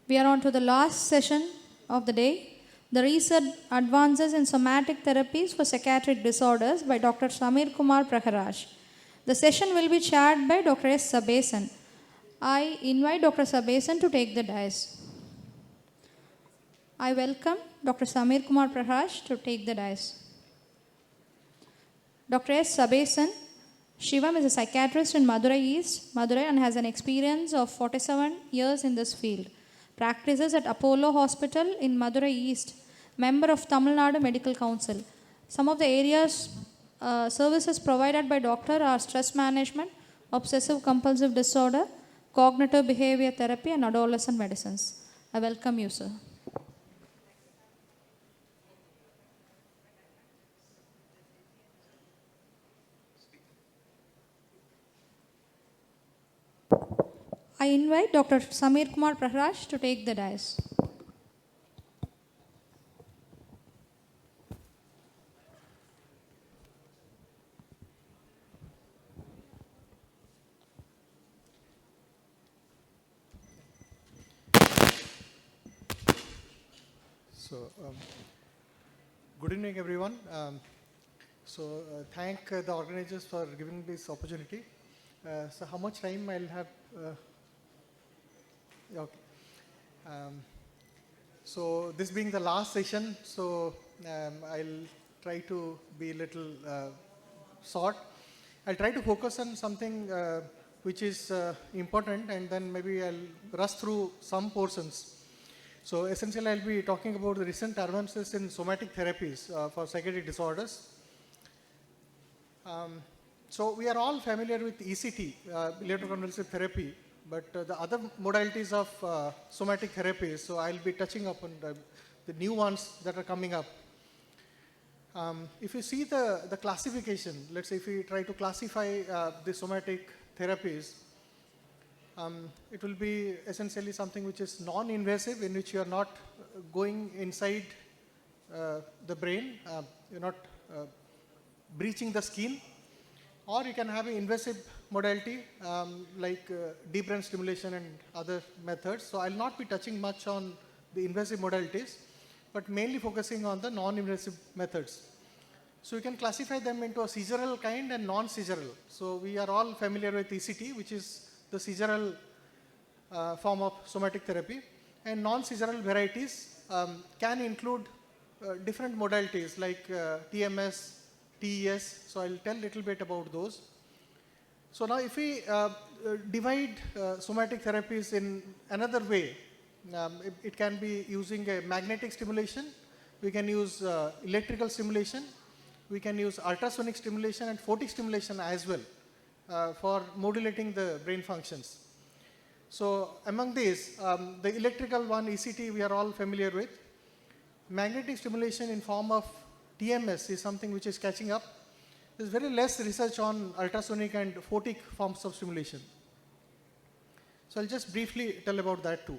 We are on to the last session of the day, the recent advances in somatic therapies for psychiatric disorders by Dr. Samir Kumar Praharaj. The session will be chaired by Dr. S. Sabesan. I invite Dr. Sabesan to take the dais. I welcome Dr. Samir Kumar Praharaj to take the dais. Dr. S. Sabesan, Shivam is a psychiatrist in Madurai East, Madurai, and has an experience of 47 years in this field. Practices at Apollo Hospital in Madurai East, member of Tamil Nadu Medical Council. Some of the areas services provided by doctor are stress management, obsessive compulsive disorder, cognitive behavior therapy, and adolescent medicines. I welcome you, sir. I invite Dr. Samir Kumar Praharaj to take the dais. So, good evening, everyone. Thank the organizers for giving this opportunity. So, how much time I'll have? Okay. So, this being the last session, I'll try to be a little short. I'll try to focus on something which is important, and then maybe I'll rush through some portions. So essentially, I'll be talking about the recent advances in somatic therapies for psychiatric disorders. So we are all familiar with ECT, electroconvulsive therapy, but the other modalities of somatic therapies, so I'll be touching upon the new ones that are coming up. If you see the classification, let's say if we try to classify the somatic therapies, it will be essentially something which is non-invasive, in which you are not going inside the brain, you're not breaching the skin, or you can have an invasive modality like deep brain stimulation and other methods. So I'll not be touching much on the invasive modalities, but mainly focusing on the non-invasive methods. So you can classify them into a seizural kind and non-seizural. So we are all familiar with ECT, which is the seizural form of somatic therapy, and non-seizural varieties can include different modalities like TMS, TES. So I'll tell a little bit about those. So now if we divide somatic therapies in another way, it can be using a magnetic stimulation, we can use electrical stimulation, we can use ultrasonic stimulation and photic stimulation as well for modulating the brain functions. So among these, the electrical one, ECT, we are all familiar with. Magnetic stimulation in form of TMS is something which is catching up. There's very less research on ultrasonic and photic forms of stimulation. So I'll just briefly tell about that too.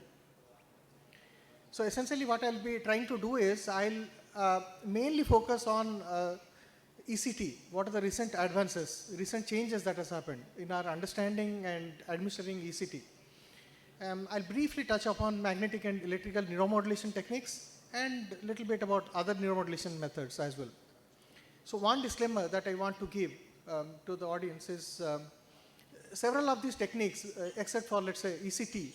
So essentially what I'll be trying to do is I'll mainly focus on ECT. What are the recent advances, recent changes that has happened in our understanding and administering ECT. I'll briefly touch upon magnetic and electrical neuromodulation techniques and a little bit about other neuromodulation methods as well. So one disclaimer that I want to give to the audience is several of these techniques, except for let's say ECT,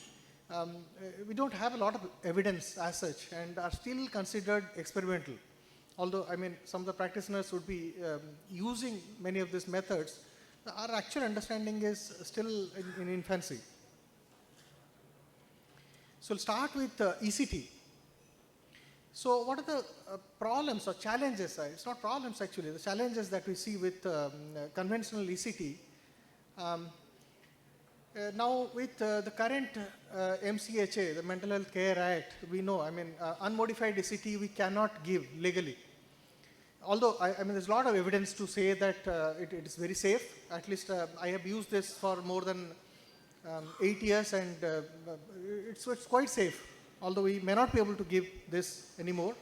we don't have a lot of evidence as such and are still considered experimental. Although, I mean, some of the practitioners would be using many of these methods, our actual understanding is still in infancy. So we'll start with ECT. So what are the problems or challenges? It's not problems actually, the challenges that we see with conventional ECT. Now with the current MCHA, the Mental Health Care Act, we know, I mean, unmodified ECT we cannot give legally. Although, I mean, there's a lot of evidence to say that it is very safe. At least I have used this for more than 8 years and it's quite safe. Although we may not be able to give this anymore.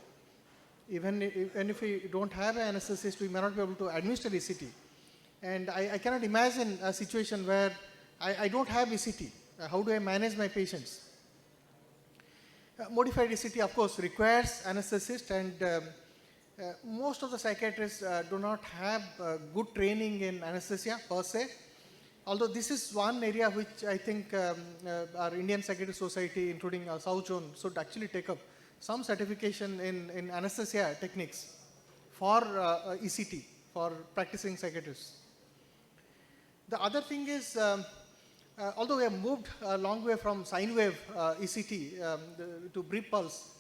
Even if we don't have an anesthetist, we may not be able to administer ECT. And I cannot imagine a situation where I don't have ECT. How do I manage my patients? Modified ECT, of course, requires anesthetist, and most of the psychiatrists do not have good training in anesthesia per se. Although this is one area which I think our Indian Psychiatric Society, including our South Zone, should actually take up some certification in anesthesia techniques for ECT, for practicing psychiatrists. The other thing is, although we have moved a long way from sine wave ECT to brief pulse,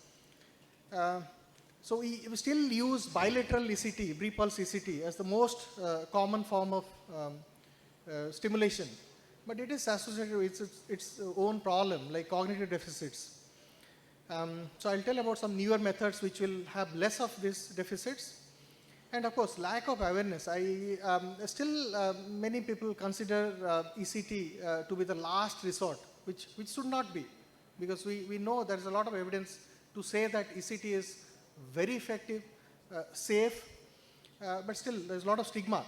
so we still use bilateral ECT, brief pulse ECT, as the most common form of stimulation. But it is associated with its own problem, like cognitive deficits. So I'll tell about some newer methods which will have less of these deficits. And of course, lack of awareness. Still many people consider ECT to be the last resort, which should not be, because we know there is a lot of evidence to say that ECT is very effective, safe, but still there's a lot of stigma.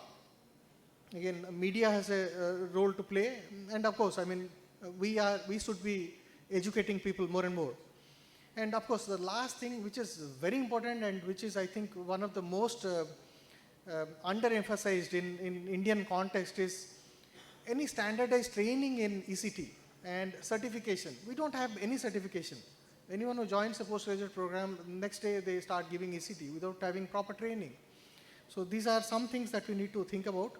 Again, media has a role to play, and of course, I mean, we should be educating people more and more. And of course, the last thing, which is very important and which is, I think, one of the most underemphasized in Indian context, is any standardized training in ECT and certification. We don't have any certification. Anyone who joins a postgraduate program, next day they start giving ECT without having proper training. So these are some things that we need to think about.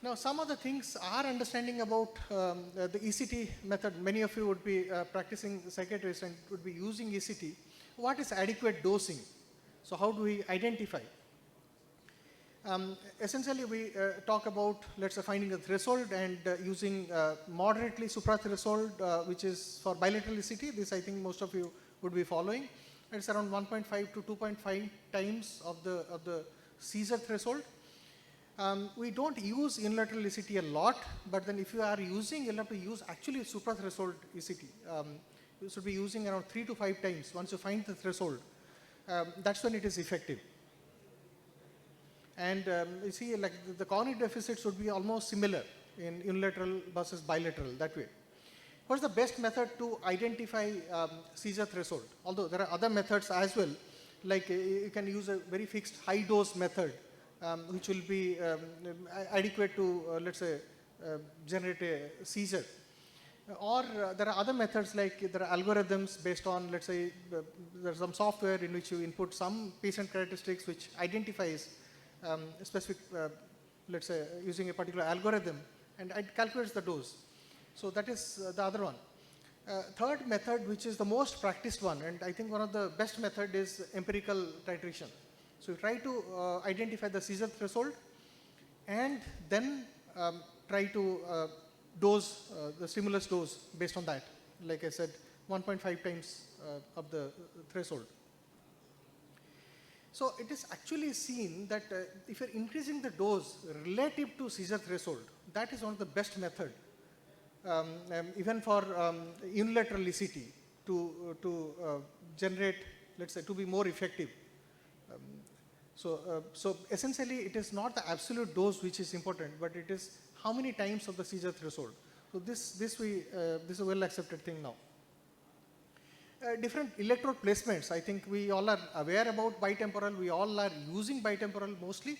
Now, some of the things, our understanding about the ECT method, many of you would be practicing psychiatrists and would be using ECT. What is adequate dosing? So how do we identify? Essentially, we talk about, let's say, finding a threshold and using moderately suprathreshold, which is for bilateral ECT. This, I think, most of you would be following. It's around 1.5 to 2.5 times of the seizure threshold. We don't use unilateral ECT a lot, but then if you are using, you'll have to use actually suprathreshold ECT. You should be using around 3 to 5 times. Once you find the threshold, that's when it is effective. And you see, like the cognitive deficits would be almost similar in unilateral versus bilateral, that way. What's the best method to identify seizure threshold? Although there are other methods as well, like you can use a very fixed high dose method, which will be adequate to, let's say, generate a seizure. Or there are other methods, like there are algorithms based on, let's say, there's some software in which you input some patient characteristics which identifies specific, let's say, using a particular algorithm, and it calculates the dose. So that is the other one. Third method, which is the most practiced one, and I think one of the best method, is empirical titration. So you try to identify the seizure threshold and then try to dose the stimulus dose based on that. Like I said, 1.5 times of the threshold. So it is actually seen that if you're increasing the dose relative to seizure threshold, that is one of the best method, even for unilateral ECT to generate, let's say, to be more effective. So essentially, it is not the absolute dose which is important, but it is how many times of the seizure threshold. So this is a well accepted thing now. Different electrode placements. I think we all are aware about bitemporal. We all are using bitemporal mostly.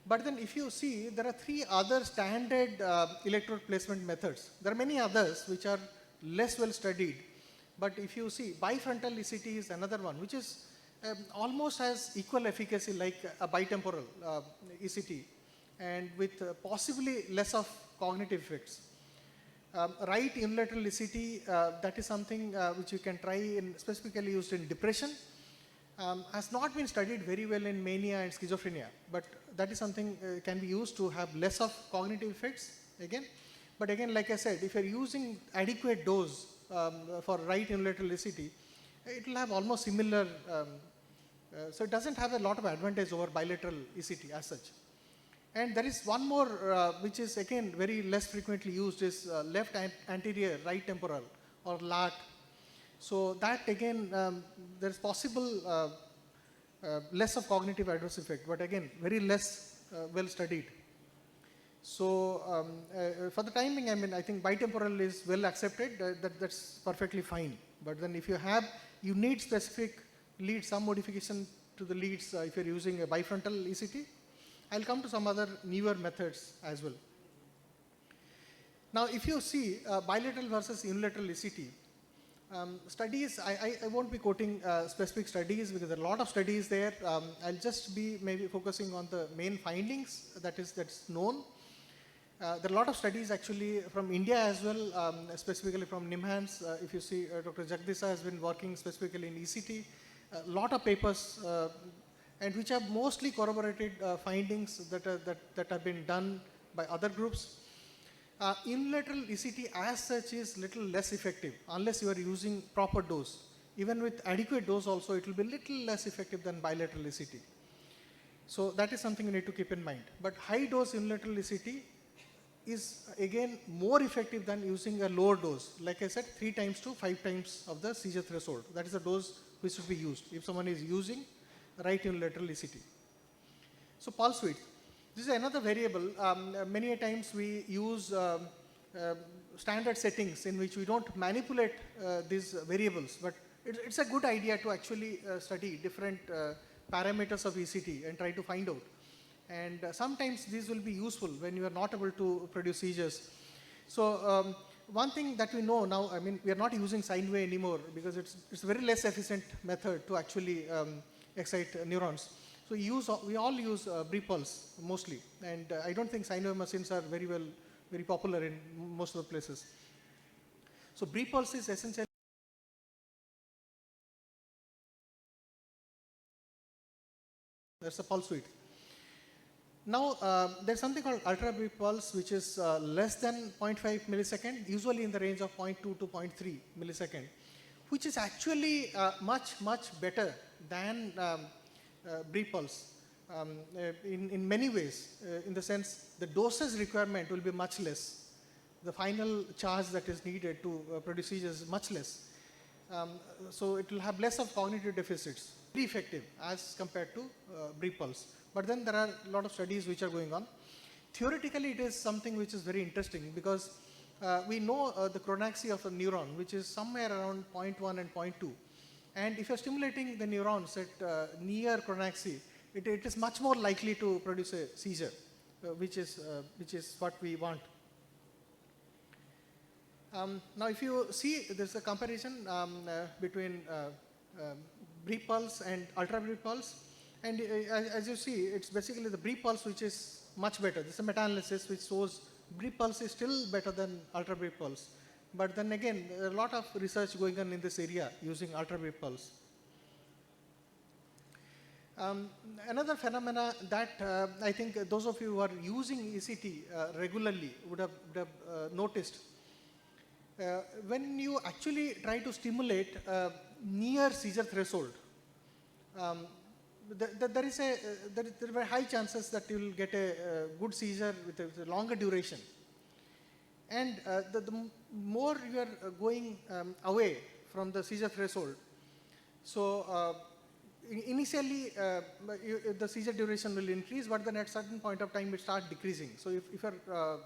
But then if you see, there are 3 other standard electrode placement methods. There are many others which are less well studied. But if you see, bifrontal ECT is another one, which is almost has equal efficacy like a bitemporal ECT, and with possibly less of cognitive effects. Right unilateral ECT, that is something which you can try, in specifically used in depression. Has not been studied very well in mania and schizophrenia, but that is something can be used to have less of cognitive effects again. But again, like I said, if you're using adequate dose for right unilateral ECT, it will have almost similar, so it doesn't have a lot of advantage over bilateral ECT as such. And there is one more which is again very less frequently used, is left anterior right temporal, or LAT. So that again, there is possible less of cognitive adverse effect, but again very less well studied. So for the timing, I mean, I think bitemporal is well accepted. That's perfectly fine. But then if you need specific leads, some modification to the leads if you're using a bifrontal ECT. I'll come to some other newer methods as well. Now, if you see bilateral versus unilateral ECT, studies, I won't be quoting specific studies because there are a lot of studies there. I'll just be maybe focusing on the main findings that's known. There are a lot of studies actually from India as well, specifically from NIMHANS. If you see, Dr. Jagdisa has been working specifically in ECT. A lot of papers, and which have mostly corroborated findings that have been done by other groups. Unilateral ECT as such is little less effective unless you are using proper dose. Even with adequate dose also, it will be little less effective than bilateral ECT. So that is something you need to keep in mind. But high dose unilateral ECT is again more effective than using a lower dose. Like I said, 3 times to 5 times of the seizure threshold. That is the dose which should be used if someone is using right unilateral ECT. So pulse width. This is another variable. Many a times we use standard settings in which we don't manipulate these variables, but it's a good idea to actually study different parameters of ECT and try to find out. And sometimes these will be useful when you are not able to produce seizures. So one thing that we know now, I mean, we are not using sine wave anymore because it's a very less efficient method to actually excite neurons. So we all use brief pulse mostly, and I don't think sine wave machines are very popular in most of the places. So brief pulse is essentially that's a pulse width. Now there's something called ultra brief pulse, which is less than 0.5 millisecond, usually in the range of 0.2 to 0.3 millisecond, which is actually much better than brief pulse in many ways, in the sense the dosage requirement will be much less. The final charge that is needed to produce seizures is much less. So it will have less of cognitive deficits, very effective as compared to brief pulse. But then there are a lot of studies which are going on. Theoretically, it is something which is very interesting because we know the chronaxy of a neuron, which is somewhere around 0.1 and 0.2. And if you're stimulating the neurons at near chronaxy, it is much more likely to produce a seizure, which is what we want. Now, if you see, there's a comparison between brief pulse and ultra brief pulse. And as you see, it's basically the brief pulse which is much better. This is a meta-analysis which shows brief pulse is still better than ultra brief pulse. But then again, there are a lot of research going on in this area using ultra brief pulse. Another phenomena that I think those of you who are using ECT regularly would have noticed, when you actually try to stimulate near seizure threshold, there are very high chances that you will get a good seizure with a longer duration. And the more you are going away from the seizure threshold, so initially the seizure duration will increase, but then at a certain point of time it starts decreasing. So if you are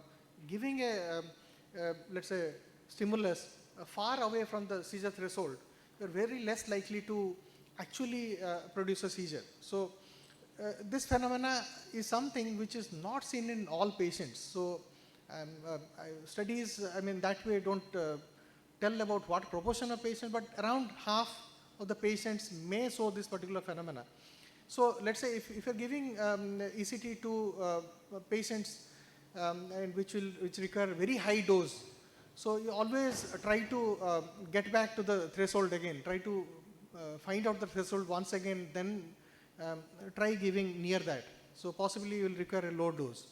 giving let's say, stimulus far away from the seizure threshold, you are very less likely to actually produce a seizure. So this phenomena is something which is not seen in all patients. So studies, I mean, that way don't tell about what proportion of patients, but around half of the patients may show this particular phenomena. So let's say if you're giving ECT to patients and which require very high dose, so you always try to get back to the threshold again, try to find out the threshold once again, then try giving near that. So possibly you will require a low dose.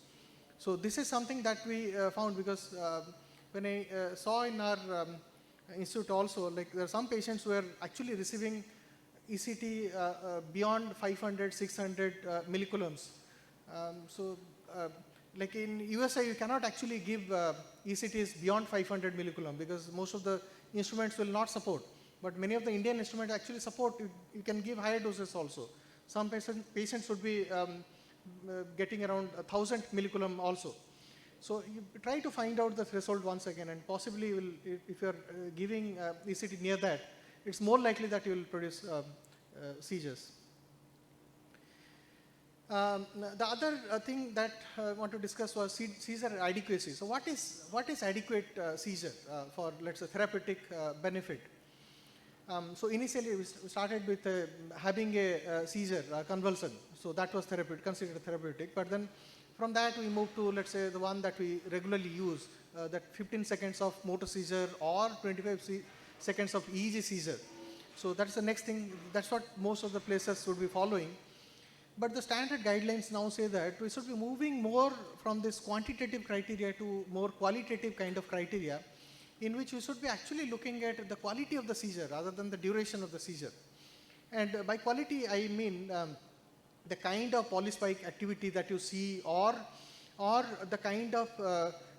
So this is something that we found because when I saw in our institute also, like there are some patients who are actually receiving ECT beyond 500, 600 millicoulombs. So like in USA, you cannot actually give ECTs beyond 500 millicoulomb because most of the instruments will not support. But many of the Indian instruments actually support. You can give higher doses also. Some patients would be getting around 1000 millicoulomb also. So you try to find out the threshold once again, and possibly you will, if you are giving ECT near that, it's more likely that you will produce seizures. The other thing that I want to discuss was seizure adequacy. So what is adequate seizure for, let's say, therapeutic benefit? So initially we started with having a seizure convulsion. So that was considered therapeutic. But then from that we moved to, let's say, the one that we regularly use, that 15 seconds of motor seizure or 25 seconds of EEG seizure. So that's the next thing. That's what most of the places should be following. But the standard guidelines now say that we should be moving more from this quantitative criteria to more qualitative kind of criteria, in which we should be actually looking at the quality of the seizure rather than the duration of the seizure. And by quality, I mean the kind of polyspike activity that you see, or the kind of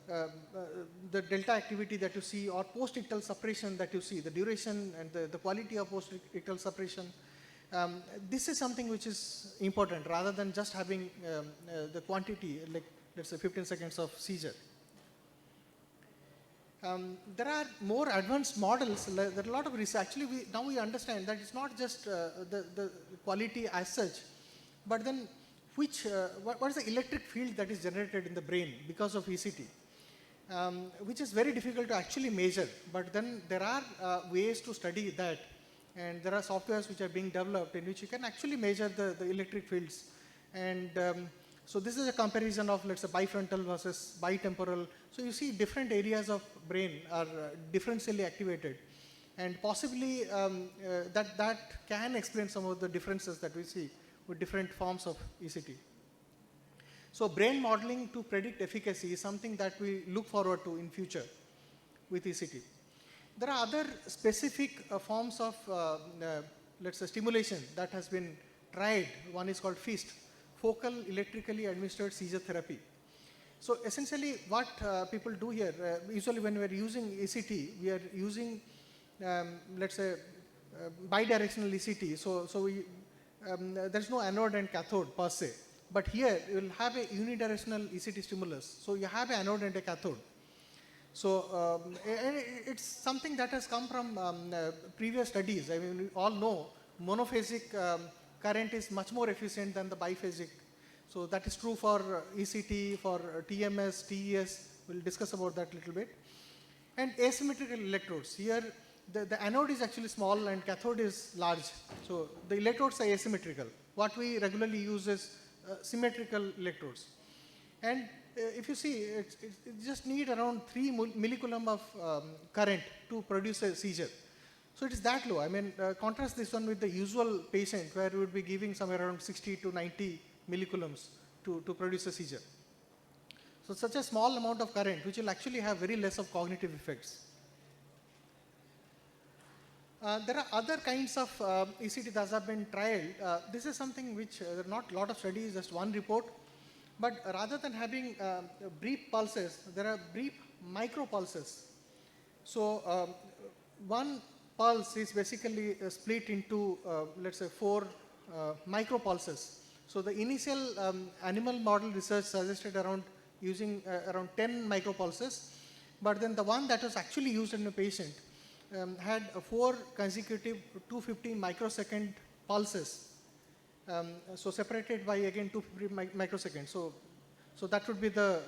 the delta activity that you see, or post-ictal suppression that you see, the duration and the quality of post-ictal suppression. This is something which is important rather than just having the quantity, like let's say 15 seconds of seizure. There are more advanced models. There are a lot of research. Actually, now we understand that it's not just the quality as such, but then what is the electric field that is generated in the brain because of ECT, which is very difficult to actually measure. But then there are ways to study that. And there are softwares which are being developed in which you can actually measure the electric fields. And so this is a comparison of, let's say, bifrontal versus bitemporal. So you see different areas of brain are differentially activated. And possibly that can explain some of the differences that we see with different forms of ECT. So brain modeling to predict efficacy is something that we look forward to in future with ECT. There are other specific forms of, let's say, stimulation that has been tried. One is called FEAST, Focal Electrically Administered Seizure Therapy. So essentially what people do here, usually when we are using ECT, we are using, let's say, bidirectional ECT. So there's no anode and cathode per se. But here you will have a unidirectional ECT stimulus. So you have an anode and a cathode. So it's something that has come from previous studies. I mean, we all know monophasic current is much more efficient than the biphasic. So that is true for ECT, for TMS, TES. We'll discuss about that a little bit. And asymmetrical electrodes. Here, the anode is actually small and cathode is large. So the electrodes are asymmetrical. What we regularly use is symmetrical electrodes. And if you see, it just need around 3 millicoulomb of current to produce a seizure. So it is that low. I mean, contrast this one with the usual patient where we would be giving somewhere around 60 to 90 millicoulombs to produce a seizure. So such a small amount of current, which will actually have very less of cognitive effects. There are other kinds of ECT that have been tried. This is something which there are not a lot of studies, just one report. But rather than having brief pulses, there are brief micro pulses. So one pulse is basically split into, let's say, 4 micro pulses. So the initial animal model research suggested around using around 10 micro pulses. But then the one that was actually used in a patient had 4 consecutive 250 microsecond pulses. So separated by again 250 microseconds. So that would be the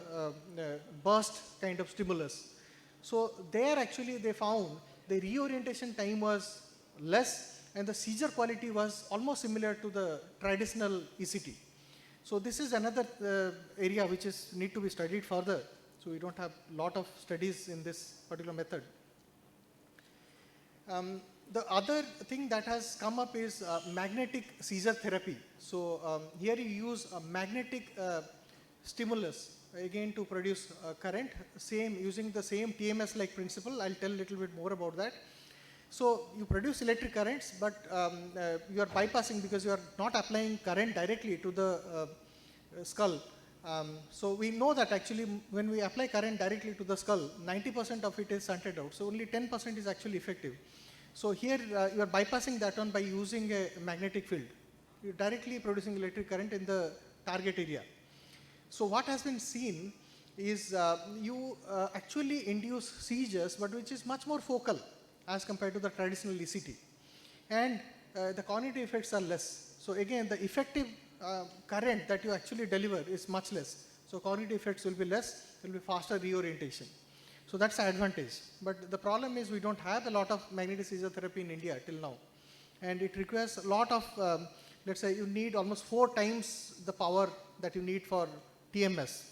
burst kind of stimulus. So there actually they found the reorientation time was less and the seizure quality was almost similar to the traditional ECT. So this is another area which need to be studied further. So we don't have a lot of studies in this particular method. The other thing that has come up is magnetic seizure therapy. So here you use a magnetic stimulus again to produce current, using the same TMS-like principle. I'll tell a little bit more about that. So you produce electric currents, but you are bypassing because you are not applying current directly to the skull. So we know that actually when we apply current directly to the skull, 90% of it is shunted out. So only 10% is actually effective. So here you are bypassing that one by using a magnetic field. You are directly producing electric current in the target area. So what has been seen is you actually induce seizures, but which is much more focal as compared to the traditional ECT. And the cognitive effects are less. So again, the effective current that you actually deliver is much less. So cognitive effects will be less, there will be faster reorientation. So that's the advantage. But the problem is we don't have a lot of magnetic seizure therapy in India till now. And it requires a lot of, let's say you need almost 4 times the power that you need for TMS.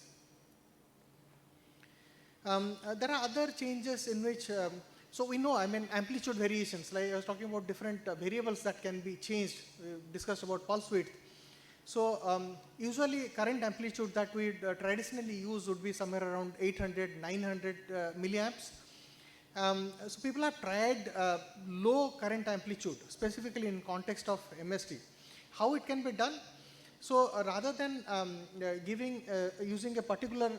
There are other changes in which, so we know, amplitude variations, like I was talking about different variables that can be changed, discussed about pulse width. So usually current amplitude that we traditionally use would be somewhere around 800, 900 milliamps. So people have tried low current amplitude, specifically in context of MST. How it can be done? So rather than using a particular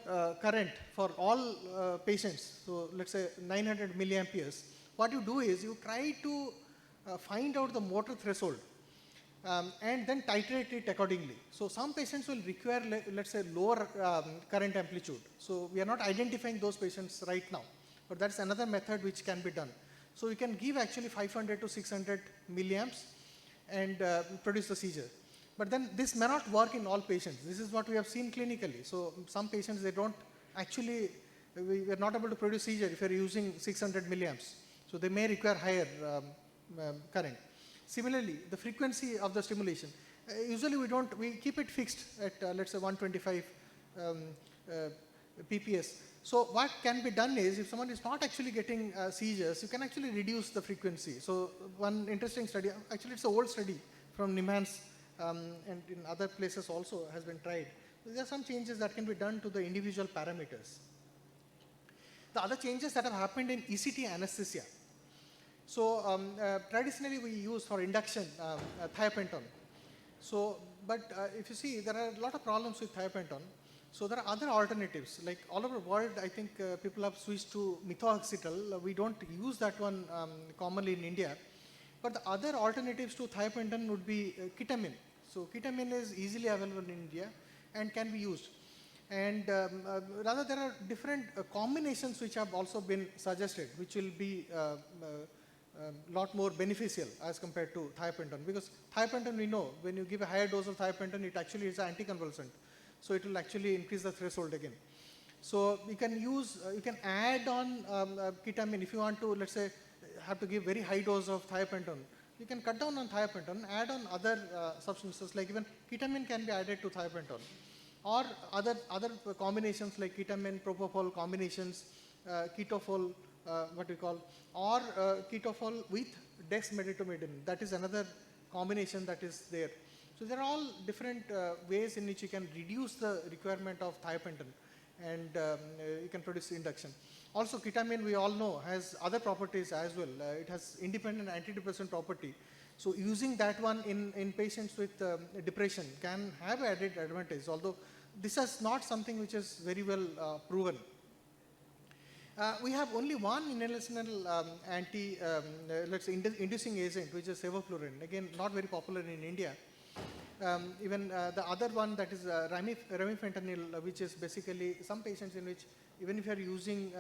current for all patients, so let's say 900 milliamperes, what you do is you try to find out the motor threshold and then titrate it accordingly. So some patients will require, let's say, lower current amplitude. So we are not identifying those patients right now, but that's another method which can be done. So you can give actually 500 to 600 milliamps and produce the seizure. But then this may not work in all patients. This is what we have seen clinically. So some patients, they don't actually, we are not able to produce seizure if you are using 600 milliamps. So they may require higher current. Similarly, the frequency of the stimulation. Usually we keep it fixed at let's say 125 PPS. So what can be done is, if someone is not actually getting seizures, you can actually reduce the frequency. So one interesting study, actually it's an old study from NIMHANS, and in other places also has been tried. There are some changes that can be done to the individual parameters. The other changes that have happened in ECT anesthesia. So traditionally we use for induction thiopentone. So, but if you see, there are a lot of problems with thiopentone. So there are other alternatives, like all over the world, I think people have switched to methoxetal. We don't use that one commonly in India. But the other alternatives to thiopentone would be ketamine. So ketamine is easily available in India and can be used. And rather there are different combinations which have also been suggested, which will be lot more beneficial as compared to thiopentone. Because thiopentone, we know, when you give a higher dose of thiopentone, it actually is an anticonvulsant. So it will actually increase the threshold again. So you can use, you can add on ketamine if you want to, let's say, have to give very high dose of thiopentone. You can cut down on thiopentone, add on other substances, like even ketamine can be added to thiopentone. Or other combinations like ketamine, propofol combinations, ketofol, what we call, or ketofol with dexmedetomidine. That is another combination that is there. So there are all different ways in which you can reduce the requirement of thiopentone, and you can produce induction. Also, ketamine, we all know, has other properties as well. It has independent antidepressant property. So using that one in patients with depression can have added advantage, although this is not something which is very well proven. We have only one inhalational let's say inducing agent, which is sevoflurane. Again, not very popular in India. Even the other one, that is remifentanil, which is basically some patients in which even if you are using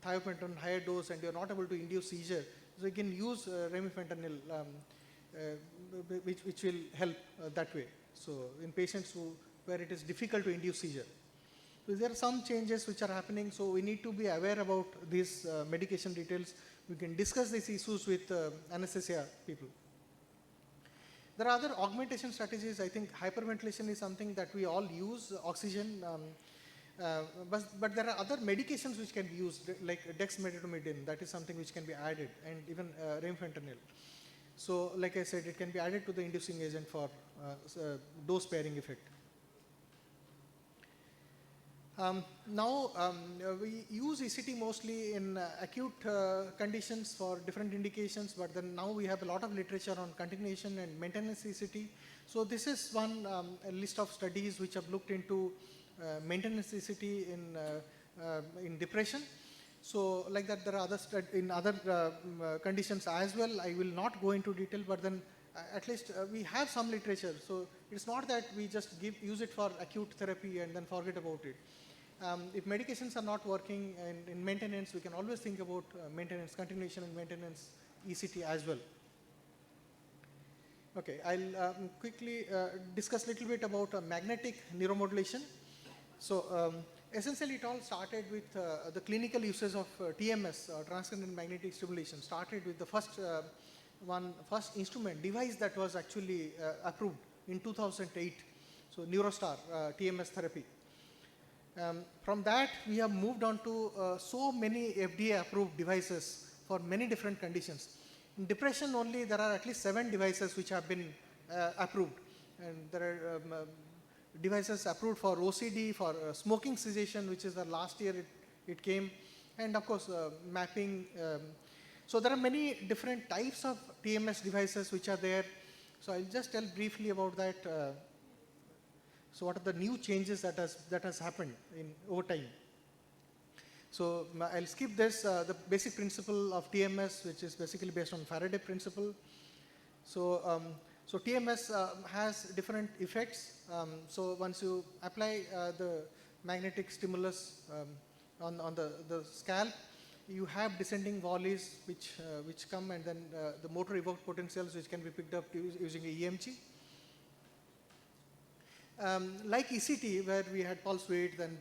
thiopentone higher dose and you are not able to induce seizure, so you can use remifentanil, which will help that way. So in patients where it is difficult to induce seizure. So there are some changes which are happening, so we need to be aware about these medication details. We can discuss these issues with anesthesia people. There are other augmentation strategies. I think hyperventilation is something that we all use, oxygen, but there are other medications which can be used, like dexmedetomidine, that is something which can be added, and even remifentanil. So like I said, it can be added to the inducing agent for dose sparing effect. Now we use ECT mostly in acute conditions for different indications, but then now we have a lot of literature on continuation and maintenance ECT. So this is one a list of studies which have looked into maintenance ECT in depression. So like that, there are other in other conditions as well. I will not go into detail, but then at least we have some literature. So it's not that we just use it for acute therapy and then forget about it. If medications are not working in maintenance, we can always think about maintenance, continuation and maintenance ECT as well. Okay, I'll quickly discuss a little bit about magnetic neuromodulation. So essentially it all started with the clinical uses of TMS, transcranial magnetic stimulation, started with the first instrument device that was actually approved in 2008. So Neurostar TMS therapy. From that we have moved on to so many FDA approved devices for many different conditions. In depression only there are at least 7 devices which have been approved, and there are devices approved for OCD, for smoking cessation, which is the last year it came, and of course mapping. So there are many different types of TMS devices which are there. So I'll just tell briefly about that. So what are the new changes that has happened over time? So I'll skip this, the basic principle of TMS, which is basically based on Faraday principle. So, so TMS has different effects. So once you apply the magnetic stimulus on the scalp, you have descending volleys which come, and then the motor evoked potentials which can be picked up using a EMG. Like ECT, where we had pulse width and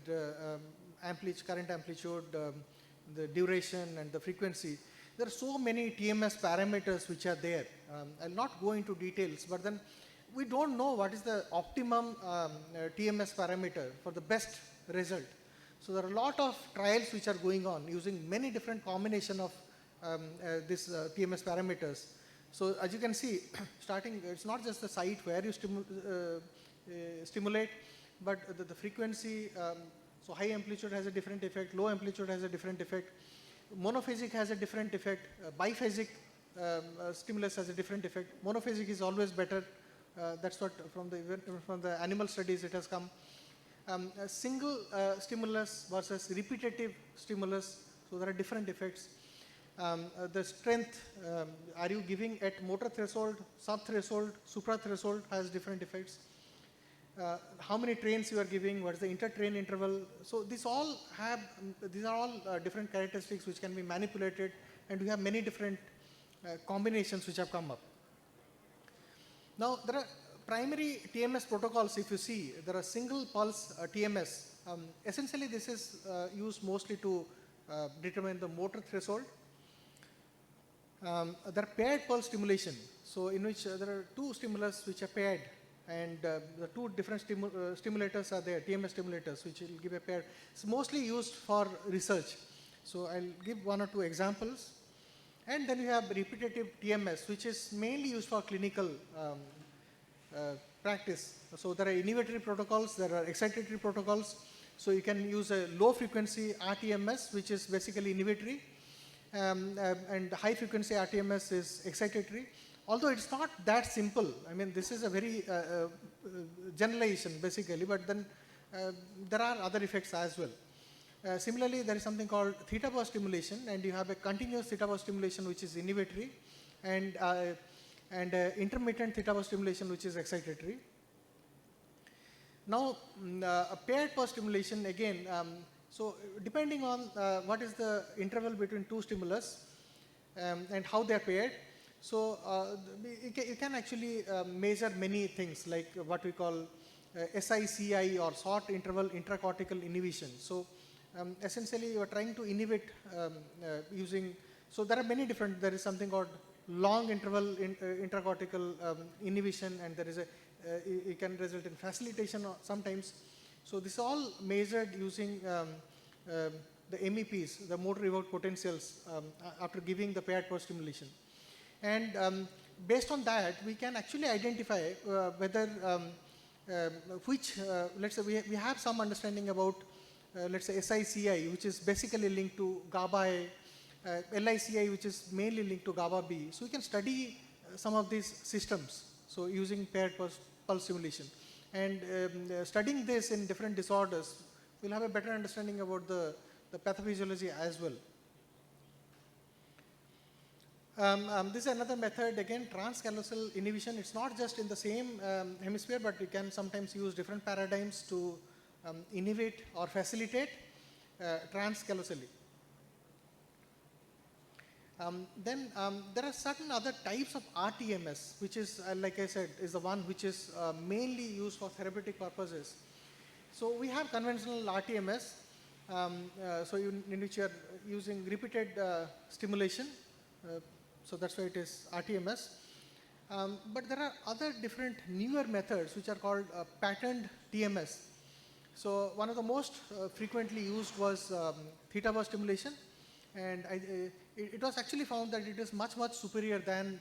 current amplitude, the duration and the frequency, there are so many TMS parameters which are there. I'll not go into details, but then we don't know what is the optimum TMS parameter for the best result. So there are a lot of trials which are going on using many different combination of this TMS parameters. So as you can see, starting, it's not just the site where you stimulate, but the frequency. So high amplitude has a different effect, low amplitude has a different effect, monophasic has a different effect, biphasic stimulus has a different effect. Monophasic is always better. That's what from the animal studies it has come. A single stimulus versus repetitive stimulus, so there are different effects. The strength, are you giving at motor threshold, sub-threshold, supra-threshold, has different effects. How many trains you are giving, what is the inter-train interval. So these are all different characteristics which can be manipulated, and we have many different combinations which have come up. Now there are primary TMS protocols. If you see, there are single pulse TMS. Essentially this is used mostly to determine the motor threshold. There are paired pulse stimulation, so in which there are 2 stimulus which are paired, and the 2 different stimulators are there, TMS stimulators, which will give a pair. It's mostly used for research. So I'll give 1 or 2 examples. And then you have repetitive TMS, which is mainly used for clinical practice. So there are inhibitory protocols, there are excitatory protocols. So you can use a low frequency RTMS, which is basically inhibitory, and high frequency RTMS is excitatory. Although it's not that simple. I mean, this is a very generalization basically, but then there are other effects as well. Similarly, there is something called theta burst stimulation, and you have a continuous theta burst stimulation which is inhibitory, and intermittent theta burst stimulation which is excitatory. Now, a paired burst stimulation again. So depending on what is the interval between 2 stimulus and how they are paired. So you can actually measure many things, like what we call SICI, or short interval intracortical inhibition. So essentially you are trying to inhibit using, so there are many different, there is something called long interval intracortical inhibition, and there is it can result in facilitation sometimes. So this is all measured using the MEPs, the motor evoked potentials, after giving the paired pulse stimulation. And based on that, we can actually identify whether let's say we have some understanding about, let's say SICI, which is basically linked to GABA A, LICI, which is mainly linked to GABA B. So we can study some of these systems, so using paired pulse stimulation. And studying this in different disorders, we'll have a better understanding about the pathophysiology as well. This is another method, again, transcallosal inhibition. It's not just in the same hemisphere, but you can sometimes use different paradigms to inhibit or facilitate transcallosally. Then there are certain other types of RTMS, which is, like I said, is the one which is mainly used for therapeutic purposes. So we have conventional RTMS, in which you are using repeated stimulation. So that's why it is RTMS. But there are other different newer methods which are called patterned TMS. So one of the most frequently used was theta burst stimulation, and it was actually found that it is much superior than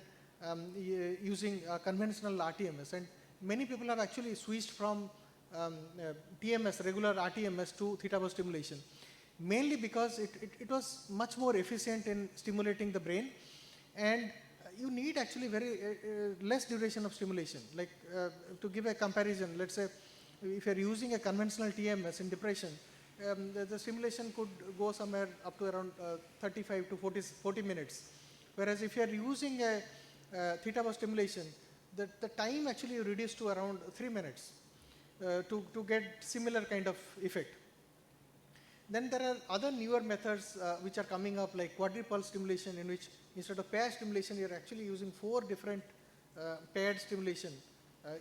using conventional RTMS, and many people have actually switched from TMS, regular RTMS, to theta burst stimulation, mainly because it was much more efficient in stimulating the brain, and you need actually very less duration of stimulation. Like to give a comparison, let's say if you are using a conventional TMS in depression, the stimulation could go somewhere up to around 35 to 40 minutes. Whereas if you are using a theta burst stimulation, the time actually reduced to around 3 minutes to get similar kind of effect. Then there are other newer methods which are coming up, like quadrupulse stimulation, in which instead of pair stimulation, you are actually using 4 different paired stimulation,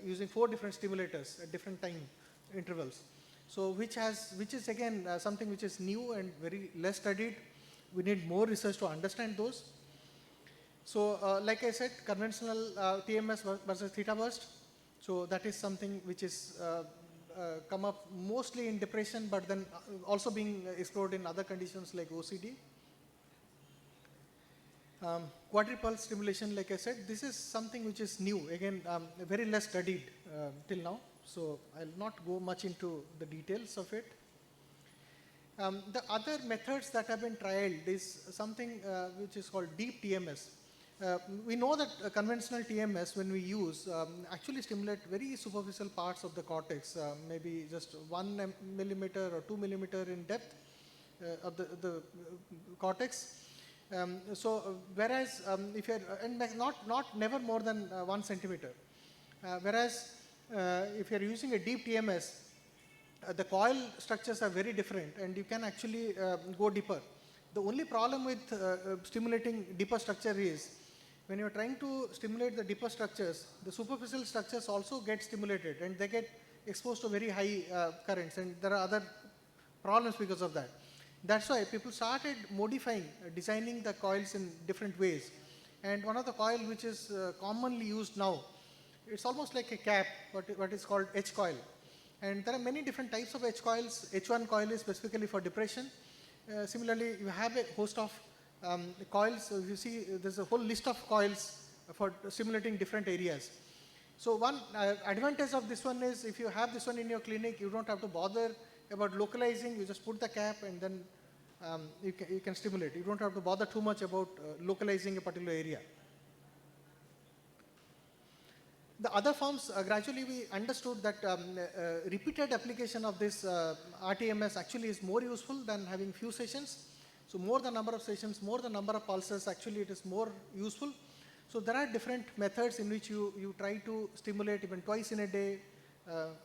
using 4 different stimulators at different time intervals. So which is again something which is new and very less studied. We need more research to understand those. So like I said, conventional TMS versus theta burst. So that is something which is come up mostly in depression, but then also being explored in other conditions like OCD. Quadrupulse stimulation, like I said, this is something which is new, again very less studied till now. So I'll not go much into the details of it. The other methods that have been trialed is something which is called deep TMS. We know that conventional TMS, when we use, actually stimulate very superficial parts of the cortex, maybe just 1 millimeter or 2 millimeter in depth of the cortex. Whereas if you're, and never more than 1 centimeter. Whereas if you're using a deep TMS, the coil structures are very different, and you can actually go deeper. The only problem with stimulating deeper structure is when you're trying to stimulate the deeper structures, the superficial structures also get stimulated, and they get exposed to very high currents, and there are other problems because of that. That's why people started modifying, designing the coils in different ways. And one of the coil which is commonly used now, it's almost like a cap, what is called H coil. And there are many different types of H coils. H1 coil is specifically for depression. Similarly, you have a host of coils. So you see, there's a whole list of coils for stimulating different areas. So one advantage of this one is, if you have this one in your clinic, you don't have to bother about localizing. You just put the cap, and then you can stimulate. You don't have to bother too much about localizing a particular area. The other forms, gradually we understood that repeated application of this RTMS actually is more useful than having few sessions. So more the number of sessions, more the number of pulses, actually it is more useful. So there are different methods in which you try to stimulate even twice in a day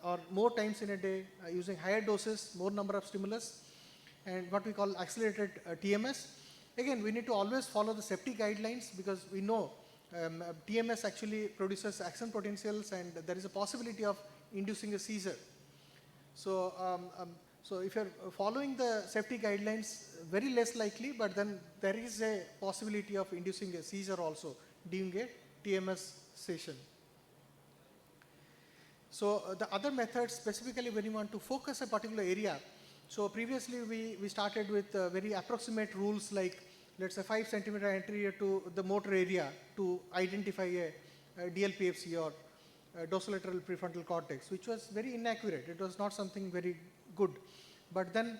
or more times in a day using higher doses, more number of stimulus, and what we call accelerated TMS. Again, we need to always follow the safety guidelines, because we know TMS actually produces action potentials, and there is a possibility of inducing a seizure. So, so if you're following the safety guidelines, very less likely, but then there is a possibility of inducing a seizure also during a TMS session. So the other methods, specifically when you want to focus a particular area. So previously we started with very approximate rules, like let's say 5 centimeter anterior to the motor area to identify a DLPFC or dorsolateral prefrontal cortex, which was very inaccurate. It was not something very good. But then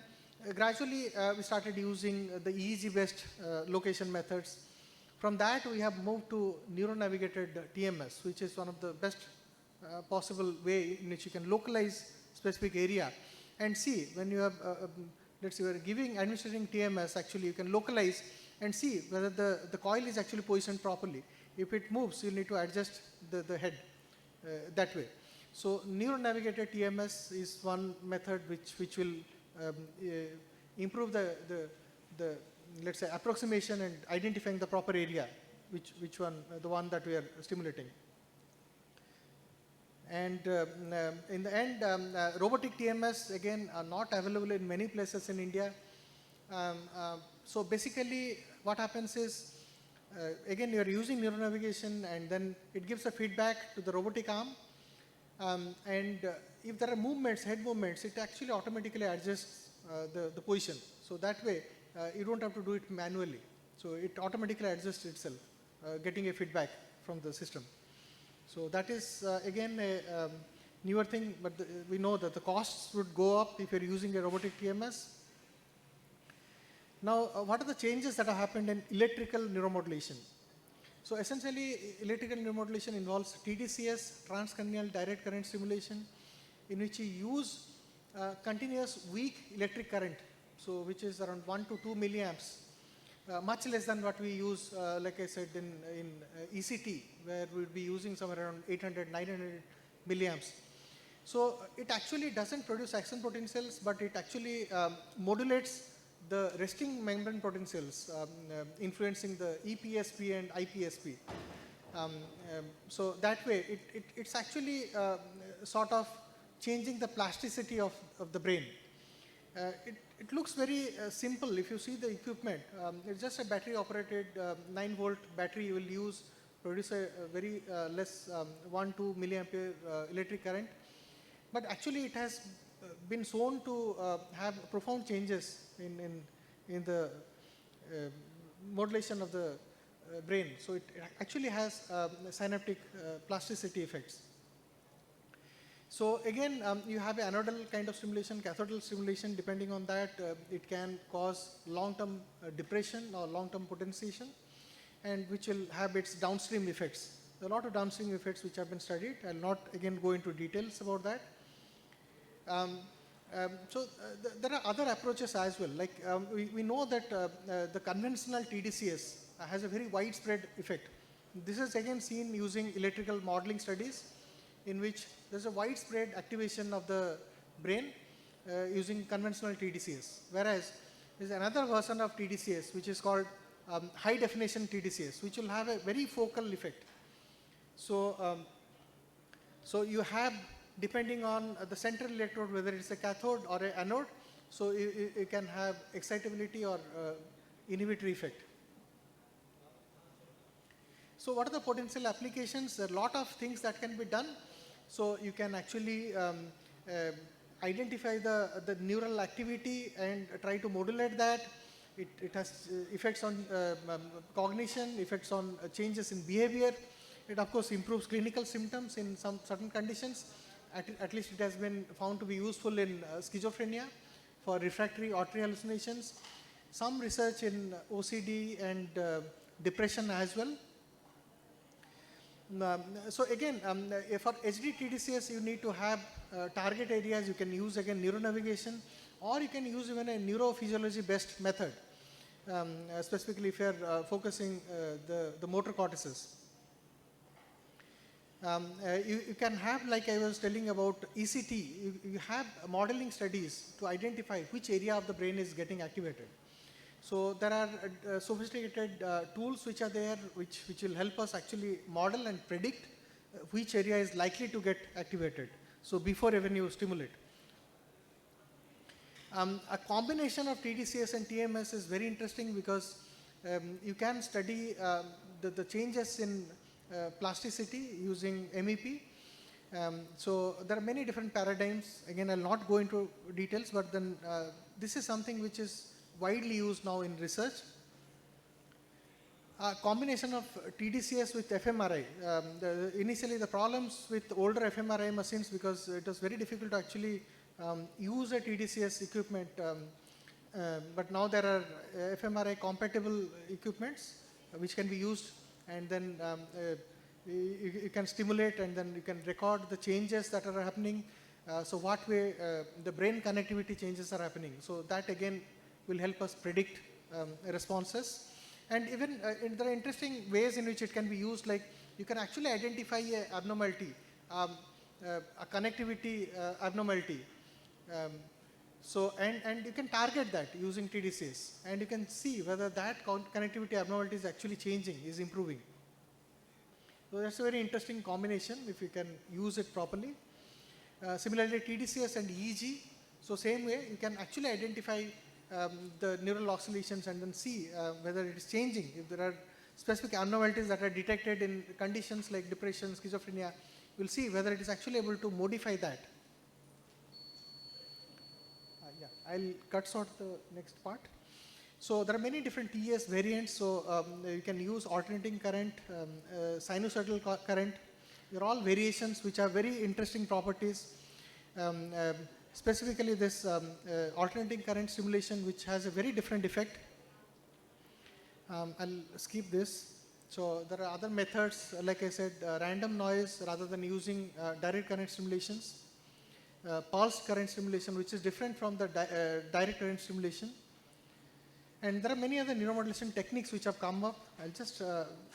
gradually we started using the EEG-based location methods. From that, we have moved to neuronavigated TMS, which is one of the best possible way in which you can localize specific area and see when you have, let's say, you are administering TMS, actually you can localize and see whether the coil is actually positioned properly. If it moves, you need to adjust the head that way. So neuronavigated TMS is one method which will improve the let's say approximation and identifying the proper area, which one, the one that we are stimulating. And in the end, robotic TMS again are not available in many places in India. So basically what happens is, again you are using neuronavigation and then it gives a feedback to the robotic arm. And if there are movements, head movements, it actually automatically adjusts the position. So that way you don't have to do it manually. So it automatically adjusts itself, getting a feedback from the system. So that is again a newer thing, but we know that the costs would go up if you're using a robotic TMS. Now, what are the changes that have happened in electrical neuromodulation? So essentially, electrical neuromodulation involves TDCS, transcranial direct current stimulation, in which you use continuous weak electric current, so which is around 1 to 2 milliamps, much less than what we use, like I said, in ECT, where we would be using somewhere around 800, 900 milliamps. So it actually doesn't produce action potentials, but it actually modulates the resting membrane potentials, influencing the EPSP and IPSP. So that way, it's actually sort of changing the plasticity of the brain. It looks very simple if you see the equipment. It's just a battery operated 9-volt battery you will use, produce a very less 1-2 milliampere electric current. But actually it has been shown to have profound changes in the modulation of the brain. So it actually has synaptic plasticity effects. So again, you have an anodal kind of stimulation, cathodal stimulation. Depending on that, it can cause long-term depression or long-term potentiation, and which will have its downstream effects. There are a lot of downstream effects which have been studied. I'll not again go into details about that. There are other approaches as well. Like we know that the conventional TDCS has a very widespread effect. This is again seen using electrical modeling studies, in which there's a widespread activation of the brain using conventional TDCS. Whereas there's another version of TDCS which is called high definition TDCS, which will have a very focal effect. So, so you have, depending on the central electrode, whether it's a cathode or an anode, so you can have excitability or inhibitory effect. So what are the potential applications? There are a lot of things that can be done. So you can actually identify the neural activity and try to modulate that. It has effects on cognition, effects on changes in behavior. It of course improves clinical symptoms in some certain conditions. At least it has been found to be useful in schizophrenia, for refractory auditory hallucinations. Some research in OCD and depression as well. So again, for HD TDCS, you need to have target areas. You can use again neuronavigation, or you can use even a neurophysiology based method, specifically if you are focusing the motor cortices. You can have, like I was telling about ECT, you have modeling studies to identify which area of the brain is getting activated. So there are sophisticated tools which are there, which will help us actually model and predict which area is likely to get activated. So before even you stimulate. A combination of TDCS and TMS is very interesting because you can study the changes in plasticity using MEP. So there are many different paradigms. Again, I'll not go into details, but then this is something which is widely used now in research. A combination of TDCS with fMRI. Initially the problems with older fMRI machines, because it was very difficult to actually use a TDCS equipment, but now there are fMRI compatible equipments which can be used, and then you can stimulate and then you can record the changes that are happening. So what way the brain connectivity changes are happening. So that again will help us predict responses. And even there are interesting ways in which it can be used, like you can actually identify an abnormality. a connectivity abnormality. And you can target that using TDCS, and you can see whether that connectivity abnormality is actually changing, is improving. So that's a very interesting combination if you can use it properly. Similarly, TDCS and EEG. So same way, you can actually identify the neural oscillations and then see whether it is changing. If there are specific abnormalities that are detected in conditions like depression, schizophrenia, we'll see whether it is actually able to modify that. Yeah, I'll cut short the next part. So there are many different TES variants. So you can use alternating current, sinusoidal current. They're all variations which have very interesting properties. Specifically this alternating current stimulation, which has a very different effect. I'll skip this. So there are other methods, like I said, random noise rather than using direct current stimulations. Pulsed current stimulation, which is different from the direct current stimulation. And there are many other neuromodulation techniques which have come up. I'll just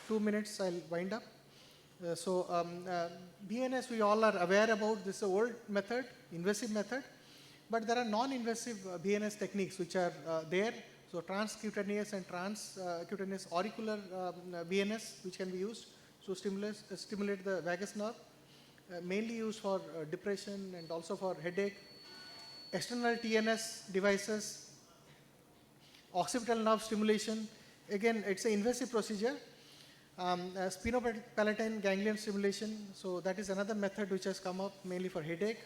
2 minutes, I'll wind up. BNS, we all are aware about. This is an old method, invasive method, but there are non-invasive BNS techniques which are there. So transcutaneous and transcutaneous auricular BNS, which can be used to stimulate the vagus nerve, mainly used for depression and also for headache. External TNS devices, occipital nerve stimulation. Again, it's an invasive procedure. Spinopalatine ganglion stimulation. So that is another method which has come up mainly for headache.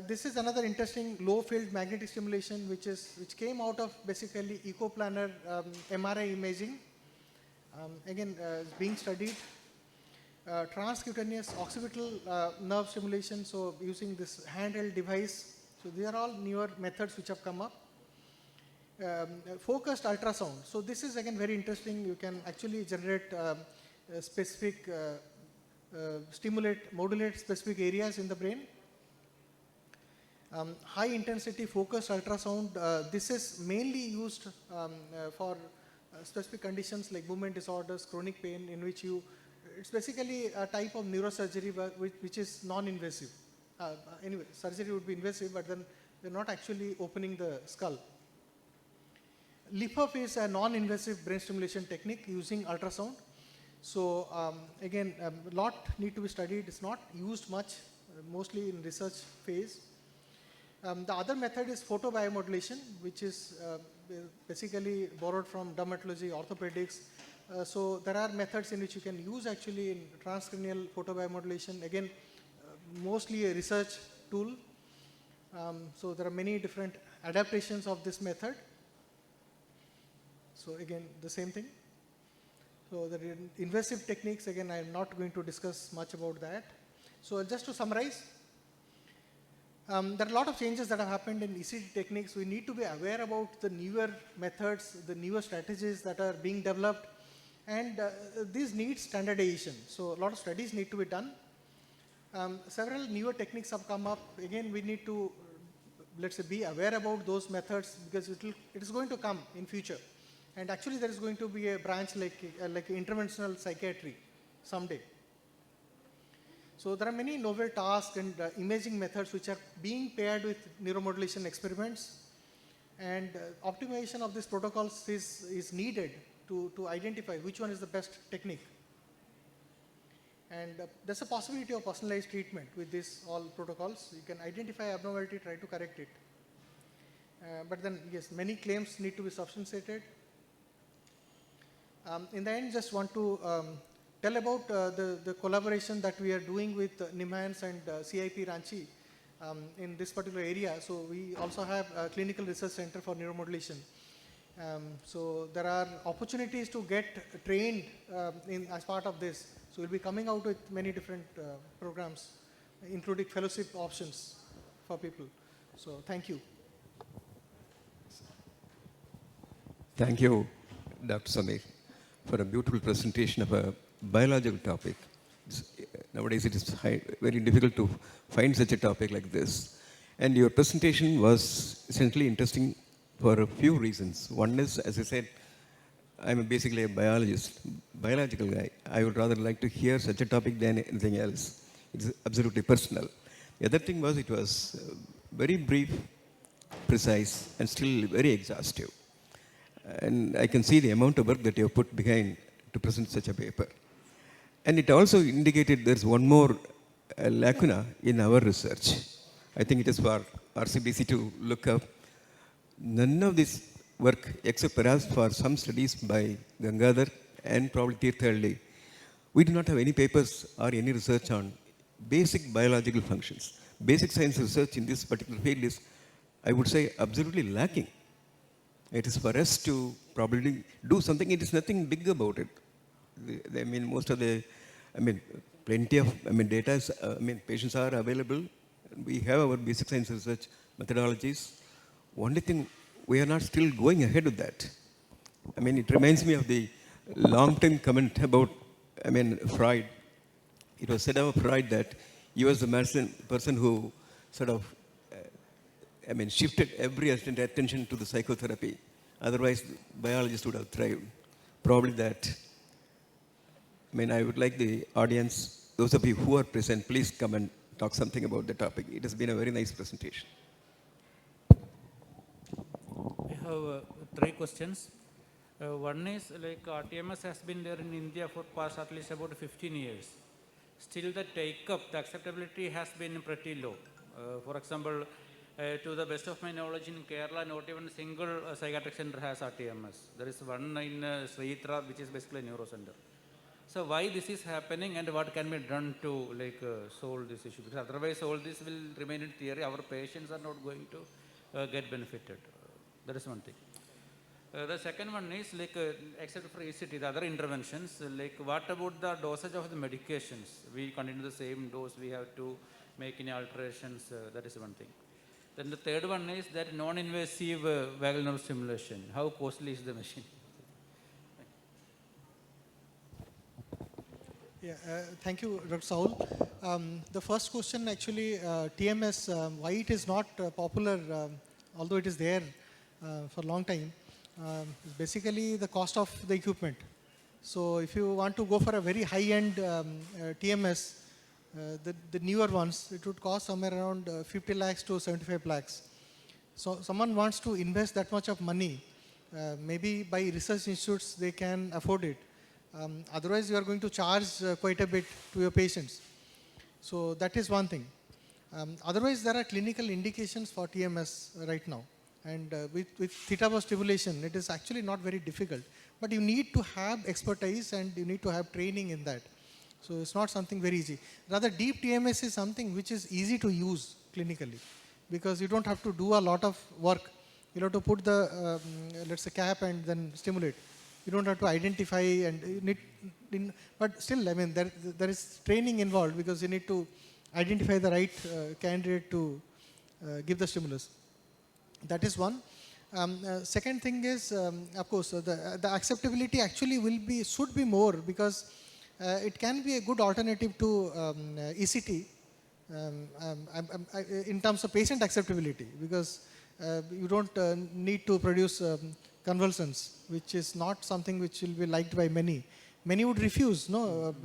This is another interesting low field magnetic stimulation which came out of basically ecoplanar MRI imaging. Again, is being studied. Transcutaneous occipital nerve stimulation, so using this handheld device. So these are all newer methods which have come up. Focused ultrasound. So this is again very interesting. You can actually generate specific, modulate specific areas in the brain. High intensity focused ultrasound. This is mainly used for specific conditions like movement disorders, chronic pain, in which it's basically a type of neurosurgery which is non-invasive. Anyway, surgery would be invasive, but then they're not actually opening the skull. LIPUF is a non-invasive brain stimulation technique using ultrasound. So again, a lot need to be studied. It's not used much, mostly in research phase. The other method is photobiomodulation, which is basically borrowed from dermatology, orthopedics. So there are methods in which you can use actually in transcranial photobiomodulation. Again, mostly a research tool. So there are many different adaptations of this method. So again, the same thing. So the invasive techniques, again, I am not going to discuss much about that. So just to summarize, there are a lot of changes that have happened in ECG techniques. We need to be aware about the newer methods, the newer strategies that are being developed, and these need standardization. So a lot of studies need to be done. Several newer techniques have come up. Again, we need to, let's say, be aware about those methods because it is going to come in future. And actually, there is going to be a branch like interventional psychiatry someday. So there are many novel tasks and imaging methods which are being paired with neuromodulation experiments. And optimization of these protocols is needed to identify which one is the best technique. And there's a possibility of personalized treatment with these all protocols. You can identify abnormality, try to correct it. But then, yes, many claims need to be substantiated. In the end, just want to tell about the collaboration that we are doing with NIMHANS and CIP Ranchi in this particular area. So we also have a clinical research center for neuromodulation. So there are opportunities to get trained as part of this. So we'll be coming out with many different programs, including fellowship options for people. So thank you. Thank you, Dr. Samir, for a beautiful presentation of a biological topic. Nowadays it is very difficult to find such a topic like this. And your presentation was essentially interesting for a few reasons. One is, as I said, I'm basically a biologist, biological guy. I would rather like to hear such a topic than anything else. It's absolutely personal. The other thing was it was very brief, precise, and still very exhaustive. And I can see the amount of work that you have put behind to present such a paper. And it also indicated there's one more lacuna in our research. I think it is for RCBC to look up. None of this work, except perhaps for some studies by Gangadhar and probably Tirthalli, we do not have any papers or any research on basic biological functions. Basic science research in this particular field is, I would say, absolutely lacking. It is for us to probably do something. It is nothing big about it. I mean, most of the, plenty of, data is, patients are available. We have our basic science research methodologies. Only thing, we are not still going ahead with that. It reminds me of the long-time comment about, Freud. It was said of Freud that he was the person who sort of, shifted every attention to the psychotherapy. Otherwise, biologists would have thrived. Probably that. I would like the audience, those of you who are present, please come and talk something about the topic. It has been a very nice presentation. I have 3 questions. One is like RTMS has been there in India for past at least about 15 years. Still the take-up, the acceptability has been pretty low. For example, to the best of my knowledge in Kerala, not even a single psychiatric center has RTMS. There is one in Srihitra, which is basically a neuro center. So why this is happening and what can be done to solve this issue? Because otherwise all this will remain in theory. Our patients are not going to get benefited. That is one thing. The second one is except for ECT, the other interventions, what about the dosage of the medications? We continue the same dose, we have to make any alterations, that is one thing. Then the third one is that non-invasive vagal nerve stimulation. How costly is the machine? Thank you, Dr. Saul. The first question actually, TMS, why it is not popular, although it is there for a long time, is basically the cost of the equipment. So if you want to go for a very high-end TMS, the newer ones, it would cost somewhere around 50 lakhs to 75 lakhs. So someone wants to invest that much of money, maybe by research institutes they can afford it. Otherwise, you are going to charge quite a bit to your patients. So that is one thing. Otherwise, there are clinical indications for TMS right now. And with theta wave stimulation, it is actually not very difficult. But you need to have expertise and you need to have training in that. So it's not something very easy. Rather, deep TMS is something which is easy to use clinically because you don't have to do a lot of work. You have to put the, let's say, cap and then stimulate. You don't have to identify and you need, but still, there is training involved because you need to identify the right candidate to give the stimulus. That is one. Second thing is, of course, the acceptability actually should be more because it can be a good alternative to ECT in terms of patient acceptability because you don't need to produce convulsions, which is not something which will be liked by many. Many would refuse, no,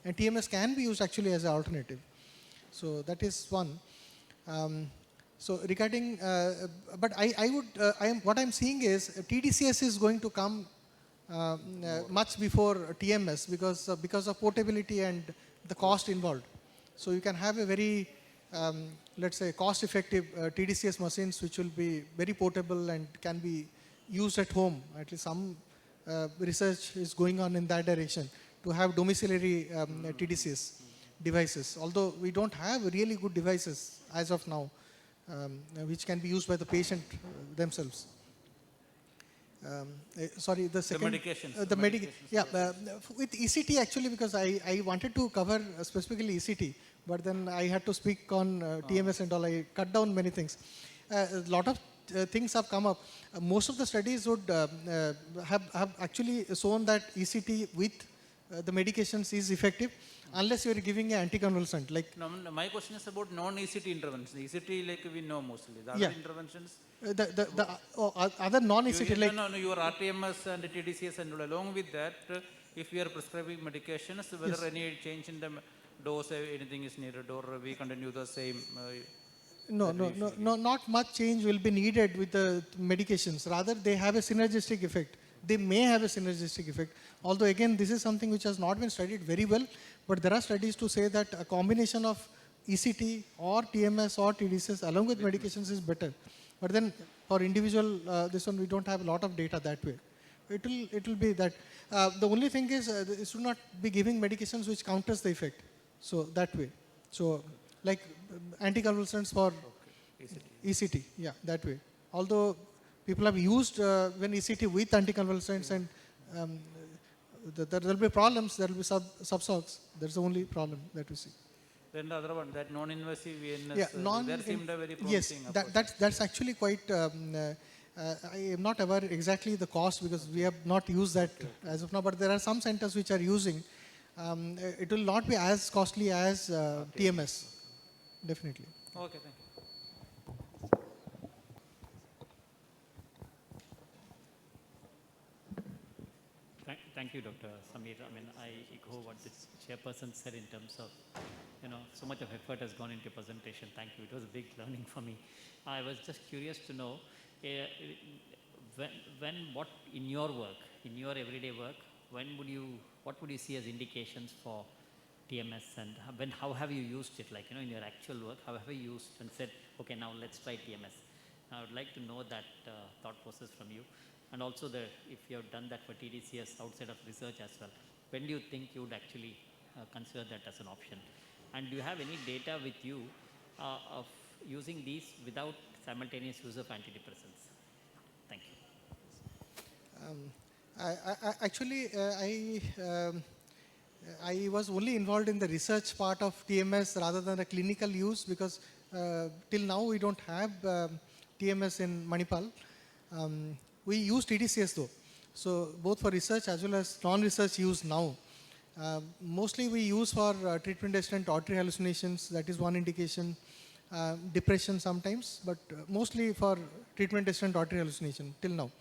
and TMS can be used actually as an alternative. So that is one. So regarding, but what I'm seeing is TDCS is going to come much before TMS because of portability and the cost involved. So you can have a very, let's say, cost-effective TDCS machines which will be very portable and can be used at home. At least some research is going on in that direction to have domiciliary TDCS devices. Although we don't have really good devices as of now, which can be used by the patient themselves. Sorry, the second. The medications. Yeah, with ECT actually, because I wanted to cover specifically ECT, but then I had to speak on TMS and all. I cut down many things. A lot of things have come up. Most of the studies would have actually shown that ECT with the medications is effective unless you are giving an anticonvulsant. No, my question is about non-ECT interventions. ECT we know mostly. The other interventions? Other non-ECT No, your RTMS and TDCS and along with that, if we are prescribing medications, whether any change in the dose, anything is needed, or we continue the same? Not much change will be needed with the medications. Rather, they have a synergistic effect. They may have a synergistic effect. Although, again, this is something which has not been studied very well, but there are studies to say that a combination of ECT or TMS or TDCS along with medications is better. But then, for individual, this one we don't have a lot of data that way. It will be that. The only thing is, it should not be giving medications which counters the effect. So that way. So, like anticonvulsants for ECT, yeah, that way. Although people have used when ECT with anticonvulsants, and there will be problems, there will be subsocs. That's the only problem that we see. Then the other one, that non-invasive VNS, Yeah, that seemed a very yes, promising approach. that's actually quite. I am not aware exactly the cost because we have not used that as of now. But there are some centers which are using. It will not be as costly as TMS, definitely. Okay, thank you. Thank you, Dr. Samir. I mean, I echo what the chairperson said in terms of, so much of effort has gone into presentation. Thank you. It was a big learning for me. I was just curious to know, what in your work, in your everyday work, what would you see as indications for TMS, and how have you used it? Like, in your actual work, how have you used and said, okay, now let's try TMS? I would like to know that thought process from you. And also, if you have done that for TDCS outside of research as well, when do you think you would actually consider that as an option? And do you have any data with you of using these without simultaneous use of antidepressants? Thank you. I was only involved in the research part of TMS rather than the clinical use because till now we don't have TMS in Manipal. We use TDCS though. So both for research as well as non-research use now. Mostly we use for treatment-resistant auditory hallucinations, that is one indication. Depression sometimes, but mostly for treatment-resistant auditory hallucination till now.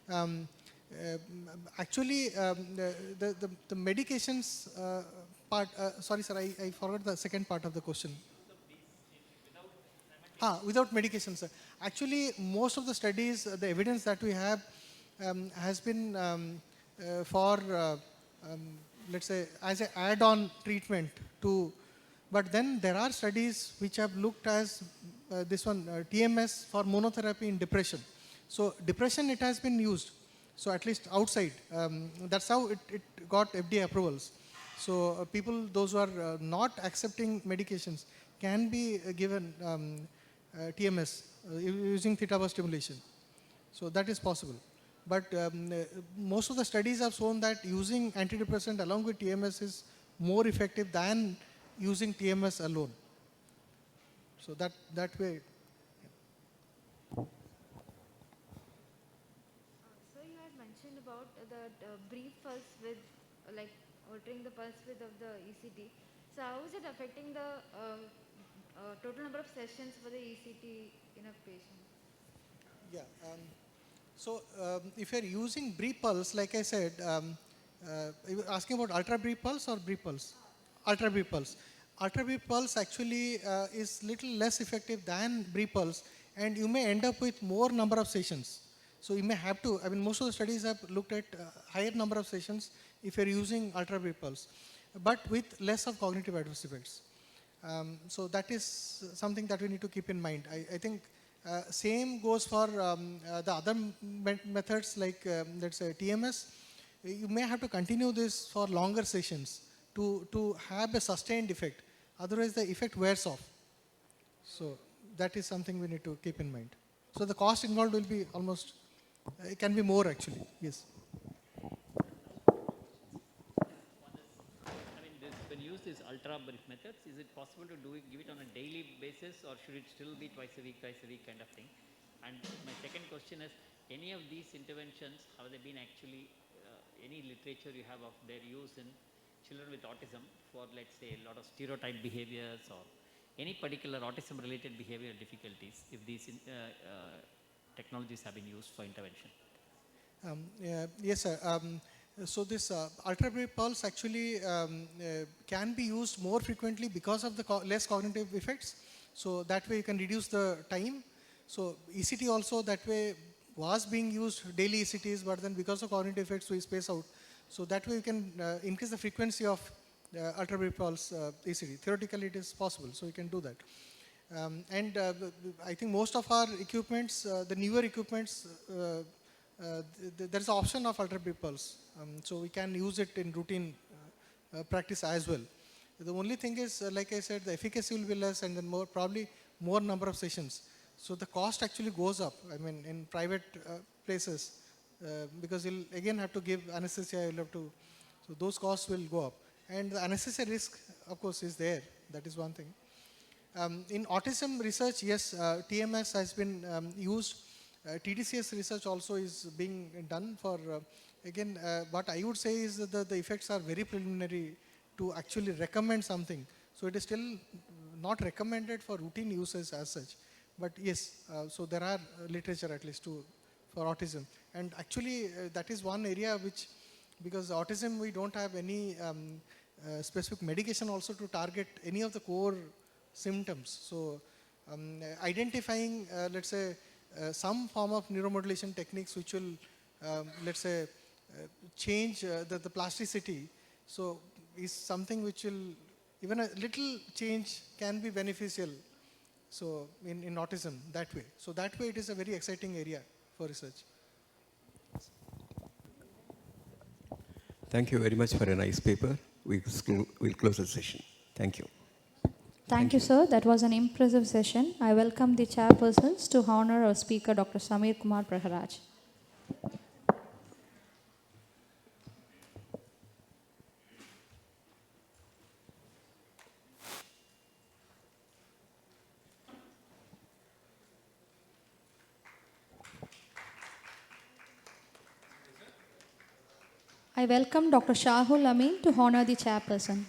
The medications part, sorry sir, I forgot the second part of the question. Without medication, sir. Actually, most of the studies, the evidence that we have has been for, let's say, as an add-on treatment to, but then there are studies which have looked as this one, TMS for monotherapy in depression. So depression, it has been used. So at least outside, that's how it got FDA approvals. So people, those who are not accepting medications can be given TMS using theta burst stimulation. So that is possible. But most of the studies have shown that using antidepressant along with TMS is more effective than using TMS alone. So that way. So you had mentioned about that brief pulse width, like altering the pulse width of the ECT. So how is it affecting the total number of sessions for the ECT in a patient? Yeah. So if you're using brief pulse, like I said, you were asking about ultra brief pulse or brief pulse? Ultra brief pulse. Ultra brief pulse actually is little less effective than brief pulse, and you may end up with more number of sessions. So you may have to, I mean, most of the studies have looked at higher number of sessions if you're using ultra brief pulse, but with less of cognitive adverse effects. So that is something that we need to keep in mind. I think same goes for the other methods like let's say TMS. You may have to continue this for longer sessions to have a sustained effect. Otherwise the effect wears off. So that is something we need to keep in mind. So the cost involved will be almost, it can be more actually, yes. When you use these ultra brief methods, is it possible to give it on a daily basis, or should it still be twice a week kind of thing? And my second question is, any of these interventions, have they been actually, any literature you have of their use in children with autism for, let's say, a lot of stereotype behaviors or any particular autism-related behavioral difficulties, if these technologies have been used for intervention? Yes, sir. So this ultrabrief pulse actually can be used more frequently because of the less cognitive effects. So that way you can reduce the time. So ECT also that way was being used, daily ECTs, but then because of cognitive effects we space out. So that way you can increase the frequency of ultrabrief pulse ECT. Theoretically it is possible, so you can do that. I think most of our equipments, the newer equipments, there is an option of ultrabrief pulse. So we can use it in routine practice as well. The only thing is, like I said, the efficacy will be less and then probably more number of sessions. So the cost actually goes up, I mean, in private places, because you'll again have to give anesthesia, you'll have to, so those costs will go up. And the anesthesia risk, of course, is there. That is one thing. In autism research, yes, TMS has been used. TDCS research also is being done for, again, what I would say is that the effects are very preliminary to actually recommend something. So it is still not recommended for routine uses as such. But yes, so there are literature at least for autism. And actually, that is one area which, because autism, we don't have any specific medication also to target any of the core symptoms. So identifying, let's say, some form of neuromodulation techniques which will, let's say, change the plasticity. So is something which will, even a little change can be beneficial. So in autism, that way. So that way it is a very exciting area for research. Thank you very much for a nice paper. We'll close the session. Thank you. Thank you, sir. That was an impressive session. I welcome the chairpersons to honor our speaker, Dr. Samir Kumar Praharaj. I welcome Dr. Shahul Amin to honor the chairperson.